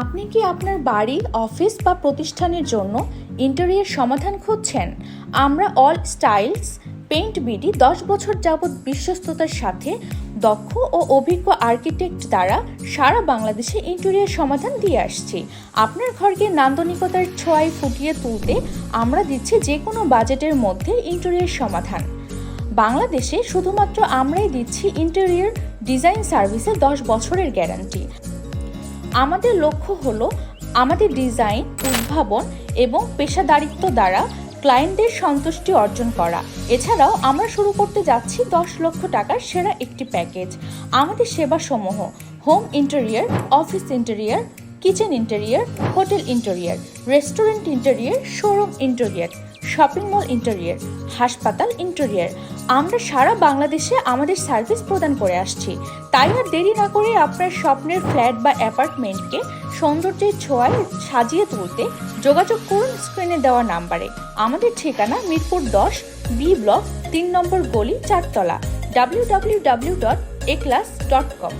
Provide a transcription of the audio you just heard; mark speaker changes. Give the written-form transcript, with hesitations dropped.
Speaker 1: আপনি কি আপনার বাড়ি, অফিস বা প্রতিষ্ঠানের জন্য ইন্টেরিয়র সমাধান খুঁজছেন? আমরা অল স্টাইলস পেইন্ট বিডি 10 বছর যাবৎ বিশ্বস্ততার সাথে দক্ষ ও অভিজ্ঞ আর্কিটেক্ট দ্বারা সারা বাংলাদেশে ইন্টেরিয়র সমাধান দিয়ে আসছি। আপনার ঘরকে নান্দনিকতার ছোঁয়ায় ফুটিয়ে তুলতে আমরা দিচ্ছি যে কোনো বাজেটের মধ্যে ইন্টেরিয়র সমাধান। বাংলাদেশে শুধুমাত্র আমরাই দিচ্ছি ইন্টেরিয়র ডিজাইন সার্ভিসে 10 বছরের গ্যারান্টি। আমাদের লক্ষ্য হলো আমাদের ডিজাইন, উদ্ভাবন এবং পেশাদারিত্ব দ্বারা ক্লায়েন্টদের সন্তুষ্টি অর্জন করা। এছাড়াও আমরা শুরু করতে যাচ্ছি 10 লক্ষ টাকার সেরা একটি প্যাকেজ। আমাদের সেবাসমূহ: home interior, office interior, kitchen interior, hotel interior, restaurant interior, showroom interior, shopping mall interior, হাসপাতাল ইন্টেরিয়র। আমরা সারা বাংলাদেশে আমাদের সার্ভিস প্রদান করে আসছি। তাই আর দেরি না করে আপনার স্বপ্নের ফ্ল্যাট বা অ্যাপার্টমেন্টকে সৌন্দর্যের ছোঁয়ায় সাজিয়ে তুলতে যোগাযোগ করুন স্ক্রিনে দেওয়া নাম্বারে। আমাদের ঠিকানা মিরপুর 10 বি ব্লক 3 নম্বর গলি 4 তলা, www.eclass.com।